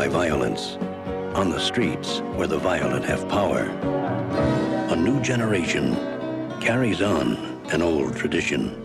by violence. On the streets where the violent have power. A new generation carries on an old tradition.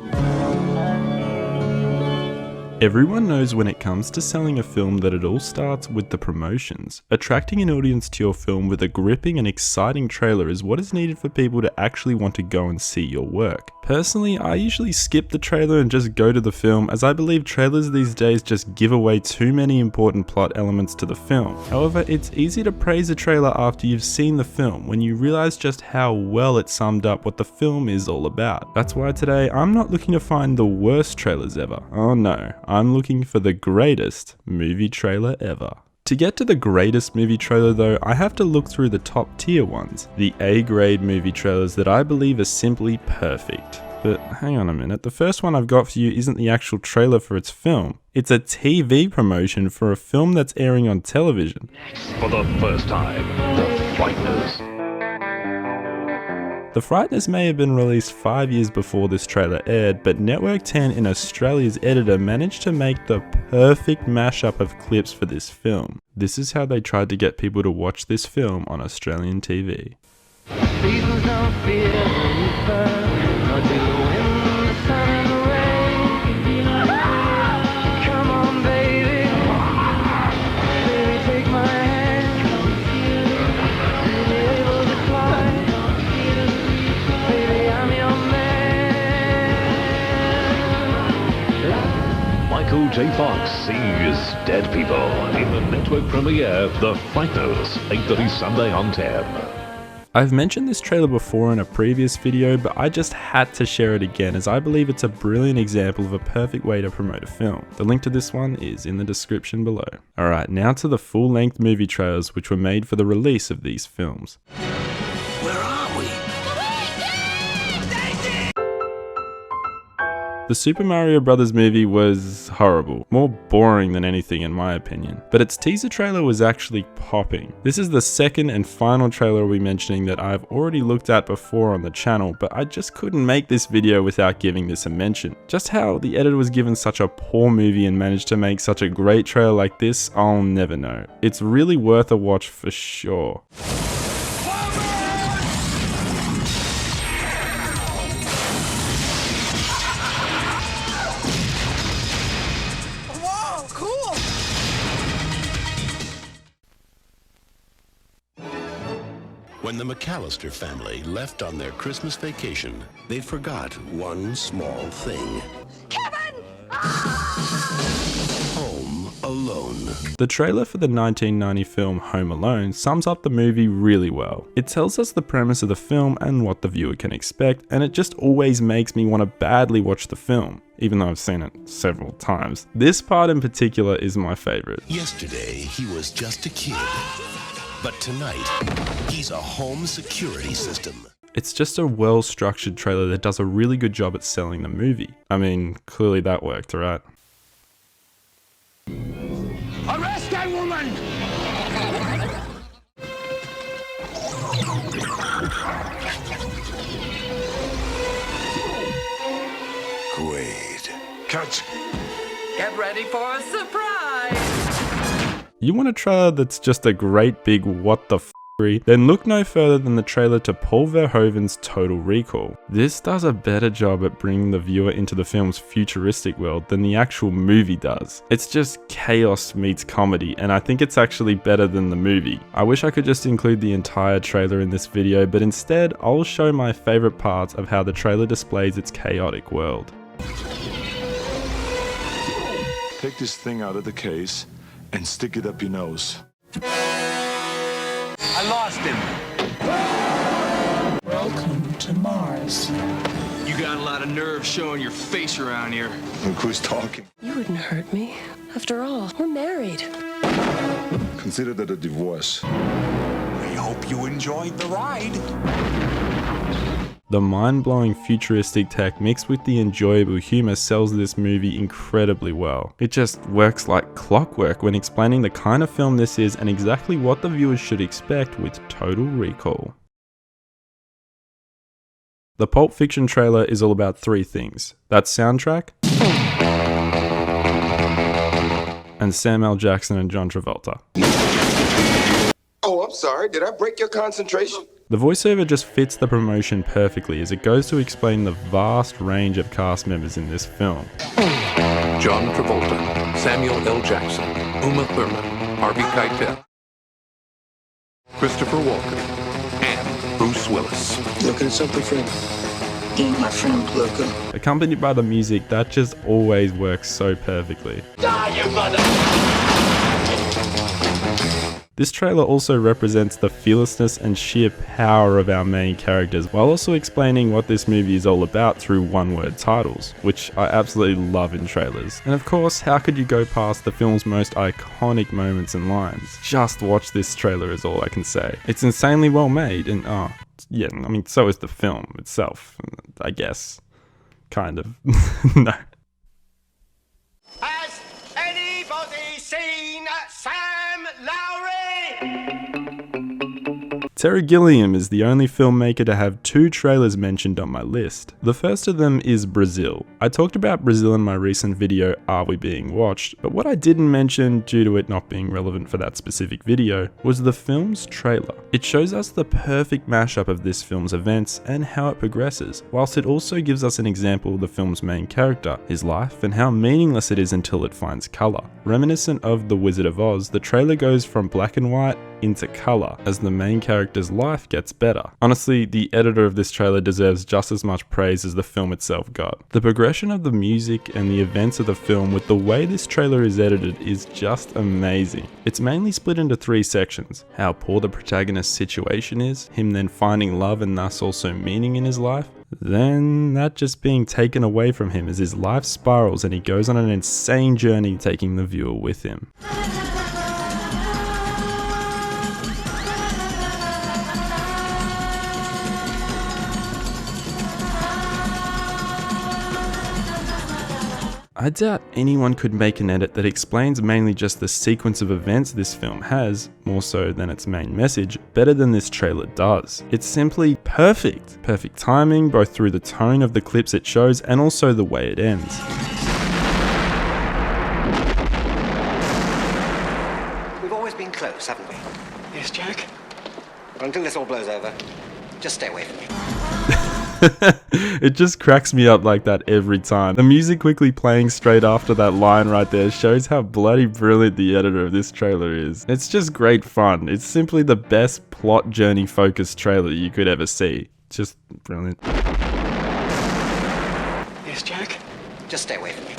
Everyone knows when it comes to selling a film that it all starts with the promotions. Attracting an audience to your film with a gripping and exciting trailer is what is needed for people to actually want to go and see your work. Personally, I usually skip the trailer and just go to the film, as I believe trailers these days just give away too many important plot elements to the film. However, it's easy to praise a trailer after you've seen the film, when you realize just how well it summed up what the film is all about. That's why today I'm not looking to find the worst trailers ever. Oh no, I'm looking for the greatest movie trailer ever. To get to the greatest movie trailer though, I have to look through the top tier ones, the A-grade movie trailers that I believe are simply perfect. But hang on a minute, the first one I've got for you isn't the actual trailer for its film. It's a TV promotion for a film that's airing on television. For the first time, The Frighteners. The Frighteners may have been released 5 years before this trailer aired, but Network 10 in Australia's editor managed to make the perfect mashup of clips for this film. This is how they tried to get people to watch this film on Australian TV. Michael J. Fox sees dead people in the network premiere, The Frighteners, 8:30 Sunday on 10. I've mentioned this trailer before in a previous video, but I just had to share it again as I believe it's a brilliant example of a perfect way to promote a film. The link to this one is in the description below. Alright, now to the full-length movie trailers which were made for the release of these films. Where are we? The Super Mario Bros. Movie was horrible, more boring than anything in my opinion, but its teaser trailer was actually popping. This is the second and final trailer we'll be mentioning that I've already looked at before on the channel, but I just couldn't make this video without giving this a mention. Just how the editor was given such a poor movie and managed to make such a great trailer like this, I'll never know. It's really worth a watch for sure. When the McAllister family left on their Christmas vacation, they forgot one small thing. Kevin! Home Alone. The trailer for the 1990 film Home Alone sums up the movie really well. It tells us the premise of the film and what the viewer can expect, and it just always makes me want to badly watch the film, even though I've seen it several times. This part in particular is my favorite. Yesterday, he was just a kid. But tonight, he's a home security system. It's just a well-structured trailer that does a really good job at selling the movie. I mean, clearly that worked, right? Arrest that woman! Great. Cut. Get ready for a surprise! You want a trailer that's just a great big what the f***ery? Then look no further than the trailer to Paul Verhoeven's Total Recall. This does a better job at bringing the viewer into the film's futuristic world than the actual movie does. It's just chaos meets comedy, and I think it's actually better than the movie. I wish I could just include the entire trailer in this video, but instead I'll show my favorite parts of how the trailer displays its chaotic world. Take this thing out of the case and stick it up your nose. I lost him. Welcome to Mars. You got a lot of nerve showing your face around here. Look who's talking. You wouldn't hurt me. After all, we're married. Consider that a divorce. We hope you enjoyed the ride. The mind-blowing futuristic tech mixed with the enjoyable humor sells this movie incredibly well. It just works like clockwork when explaining the kind of film this is and exactly what the viewers should expect with Total Recall. The Pulp Fiction trailer is all about three things. That soundtrack, and Samuel L. Jackson and John Travolta. Oh, I'm sorry. Did I break your concentration? The voiceover just fits the promotion perfectly as it goes to explain the vast range of cast members in this film. John Travolta, Samuel L. Jackson, Uma Thurman, Harvey Keitel, Christopher Walken, and Bruce Willis. Looking at something, friend? Ain't my friend, Luca. Accompanied by the music that just always works so perfectly. Die, you mother! This trailer also represents the fearlessness and sheer power of our main characters, while also explaining what this movie is all about through one-word titles, which I absolutely love in trailers. And of course, how could you go past the film's most iconic moments and lines? Just watch this trailer is all I can say. It's insanely well made, and yeah, I mean, so is the film itself, I guess. Kind of. No. Has anybody seen Sam Lowry? Terry Gilliam is the only filmmaker to have 2 trailers mentioned on my list. The first of them is Brazil. I talked about Brazil in my recent video, Are We Being Watched? But what I didn't mention, due to it not being relevant for that specific video, was the film's trailer. It shows us the perfect mashup of this film's events and how it progresses, whilst it also gives us an example of the film's main character, his life, and how meaningless it is until it finds colour. Reminiscent of The Wizard of Oz, the trailer goes from black and white into colour as the main character's life gets better. Honestly, the editor of this trailer deserves just as much praise as the film itself got. The progression of the music and the events of the film with the way this trailer is edited is just amazing. It's mainly split into 3 sections: how poor the protagonist's situation is, him then finding love and thus also meaning in his life, then that just being taken away from him as his life spirals and he goes on an insane journey taking the viewer with him. I doubt anyone could make an edit that explains mainly just the sequence of events this film has, more so than its main message, better than this trailer does. It's simply perfect. Perfect timing, both through the tone of the clips it shows and also the way it ends. We've always been close, haven't we? Yes, Jack? Well, until this all blows over, just stay away from me. It just cracks me up like that every time. The music quickly playing straight after that line right there shows how bloody brilliant the editor of this trailer is. It's just great fun. It's simply the best plot journey focused trailer you could ever see. Just brilliant. Yes, Jack? Just stay away from me.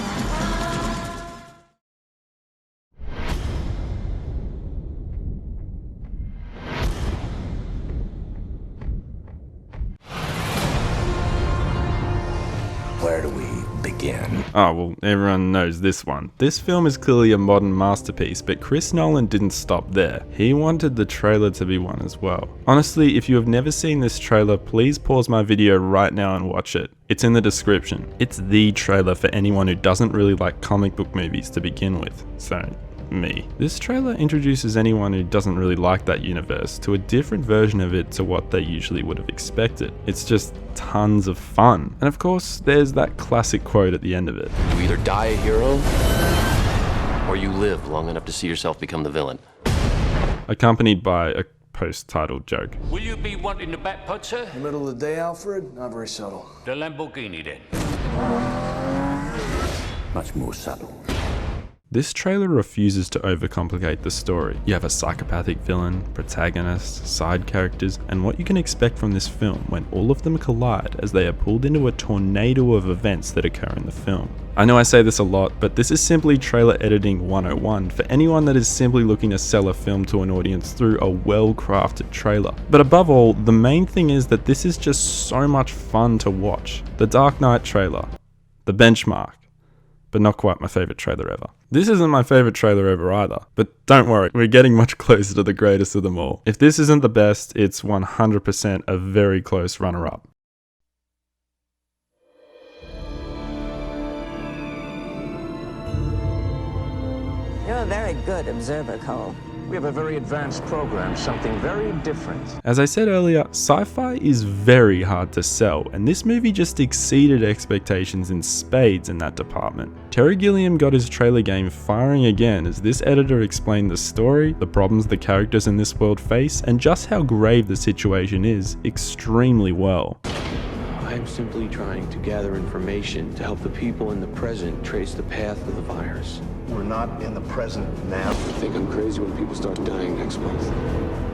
Where do we begin? Oh, well, everyone knows this one. This film is clearly a modern masterpiece, but Chris Nolan didn't stop there. He wanted the trailer to be one as well. Honestly, if you have never seen this trailer, please pause my video right now and watch it. It's in the description. It's the trailer for anyone who doesn't really like comic book movies to begin with. So, me. This trailer introduces anyone who doesn't really like that universe to a different version of it to what they usually would have expected. It's just tons of fun. And of course, there's that classic quote at the end of it. You either die a hero, or you live long enough to see yourself become the villain. Accompanied by a post-titled joke. Will you be wanting the back putt, sir? In the middle of the day, Alfred? Not very subtle. The Lamborghini, then. Much more subtle. This trailer refuses to overcomplicate the story. You have a psychopathic villain, protagonist, side characters, and what you can expect from this film when all of them collide as they are pulled into a tornado of events that occur in the film. I know I say this a lot, but this is simply trailer editing 101 for anyone that is simply looking to sell a film to an audience through a well-crafted trailer. But above all, the main thing is that this is just so much fun to watch. The Dark Knight trailer. The benchmark. But not quite my favourite trailer ever. This isn't my favourite trailer ever either, but don't worry, we're getting much closer to the greatest of them all. If this isn't the best, it's 100% a very close runner-up. You're a very good observer, Cole. We have a very advanced program, something very different. As I said earlier, sci-fi is very hard to sell, and this movie just exceeded expectations in spades in that department. Terry Gilliam got his trailer game firing again as this editor explained the story, the problems the characters in this world face, and just how grave the situation is extremely well. I am simply trying to gather information to help the people in the present trace the path of the virus. We're not in the present now. I think I'm crazy when people start dying next month.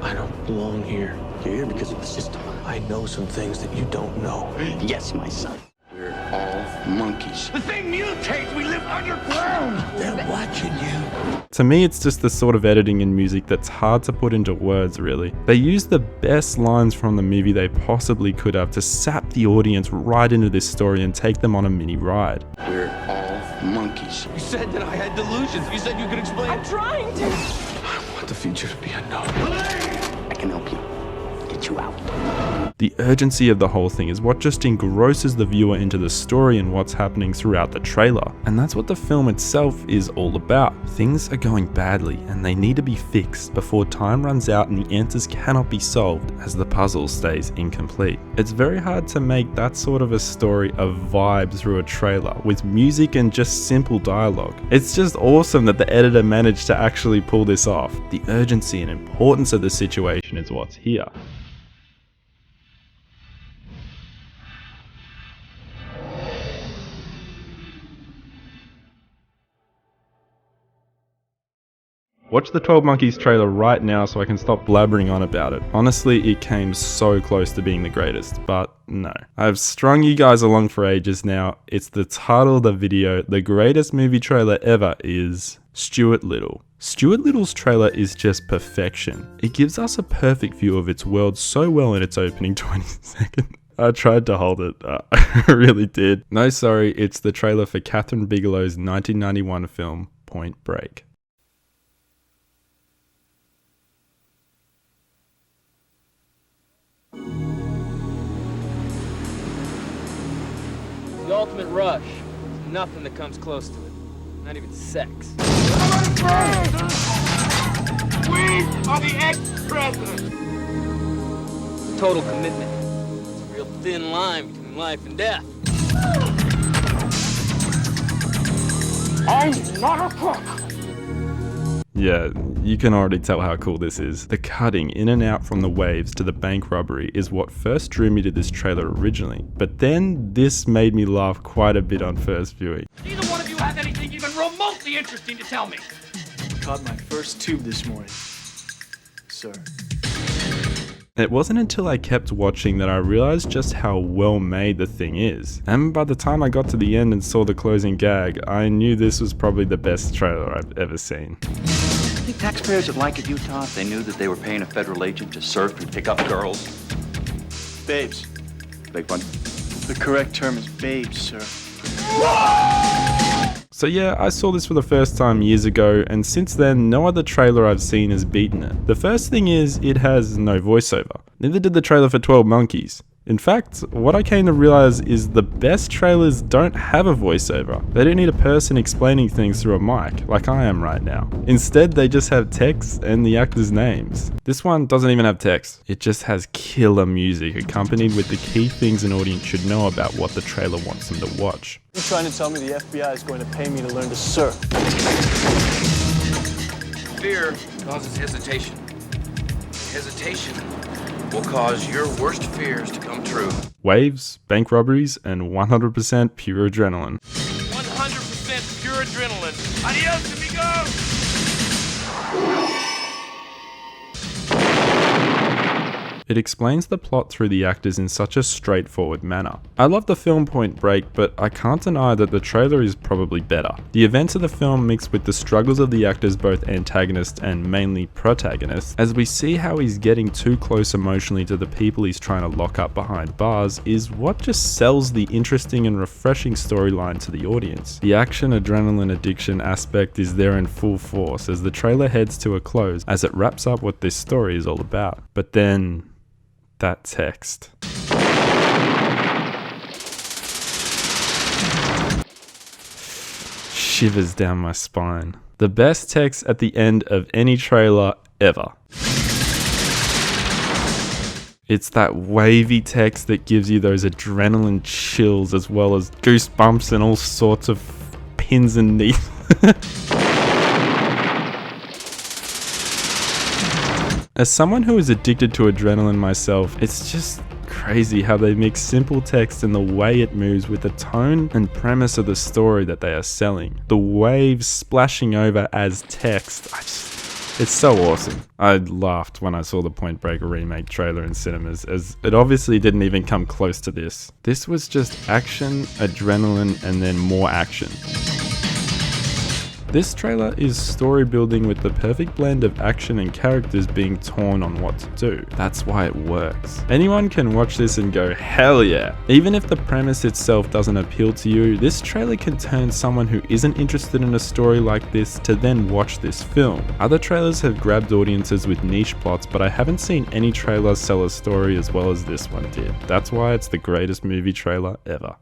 I don't belong here. You're here because of the system. I know some things that you don't know. Yes, my son. We're all monkeys. The thing mutates. We live underground. They're watching you. To me, it's just the sort of editing in music that's hard to put into words, really. They use the best lines from the movie they possibly could have to sap the audience right into this story and take them on a mini ride. We're all monkeys. You said that I had delusions. You said you could explain. I'm trying to. I want the future to be unknown. I can help you. Get you out. The urgency of the whole thing is what just engrosses the viewer into the story and what's happening throughout the trailer. And that's what the film itself is all about. Things are going badly and they need to be fixed before time runs out and the answers cannot be solved as the puzzle stays incomplete. It's very hard to make that sort of a story a vibe through a trailer with music and just simple dialogue. It's just awesome that the editor managed to actually pull this off. The urgency and importance of the situation is what's here. Watch the 12 Monkeys trailer right now so I can stop blabbering on about it. Honestly, it came so close to being the greatest, but no. I've strung you guys along for ages now. It's the title of the video. The greatest movie trailer ever is Stuart Little. Stuart Little's trailer is just perfection. It gives us a perfect view of its world so well in its opening 20 seconds. I tried to hold it, I really did. No, sorry, it's the trailer for Catherine Bigelow's 1991 film, Point Break. The ultimate rush. There's nothing that comes close to it. Not even sex. We are the ex-president. Total commitment. It's a real thin line between life and death. I'm not a crook. Yeah, you can already tell how cool this is. The cutting in and out from the waves to the bank robbery is what first drew me to this trailer originally, but then this made me laugh quite a bit on first viewing. Neither one of you has anything even remotely interesting to tell me. Caught my first tube this morning, sir. It wasn't until I kept watching that I realized just how well made the thing is. And by the time I got to the end and saw the closing gag, I knew this was probably the best trailer I've ever seen. I think taxpayers would like it, Utah, if they knew that they were paying a federal agent to surf and pick up girls. Babes. Big one. The correct term is babes, sir. So yeah, I saw this for the first time years ago, and since then, no other trailer I've seen has beaten it. The first thing is, it has no voiceover. Neither did the trailer for 12 Monkeys. In fact, what I came to realize is the best trailers don't have a voiceover. They don't need a person explaining things through a mic, like I am right now. Instead, they just have text and the actors' names. This one doesn't even have text. It just has killer music accompanied with the key things an audience should know about what the trailer wants them to watch. You're trying to tell me the FBI is going to pay me to learn to surf? Fear causes hesitation. Hesitation will cause your worst fears to come true. Waves, bank robberies, and 100% pure adrenaline. 100% pure adrenaline. Adios, amigos! It explains the plot through the actors in such a straightforward manner. I love the film Point Break, but I can't deny that the trailer is probably better. The events of the film mixed with the struggles of the actors, both antagonists and mainly protagonists, as we see how he's getting too close emotionally to the people he's trying to lock up behind bars, is what just sells the interesting and refreshing storyline to the audience. The action, adrenaline addiction aspect is there in full force as the trailer heads to a close as it wraps up what this story is all about. But then that text. Shivers down my spine. The best text at the end of any trailer ever. It's that wavy text that gives you those adrenaline chills as well as goosebumps and all sorts of pins and needles. As someone who is addicted to adrenaline myself, it's just crazy how they mix simple text and the way it moves with the tone and premise of the story that they are selling. The waves splashing over as text, it's so awesome. I laughed when I saw the Point Break remake trailer in cinemas, as it obviously didn't even come close to this. This was just action, adrenaline, and then more action. This trailer is story building with the perfect blend of action and characters being torn on what to do. That's why it works. Anyone can watch this and go, hell yeah. Even if the premise itself doesn't appeal to you, this trailer can turn someone who isn't interested in a story like this to then watch this film. Other trailers have grabbed audiences with niche plots, but I haven't seen any trailer sell a story as well as this one did. That's why it's the greatest movie trailer ever.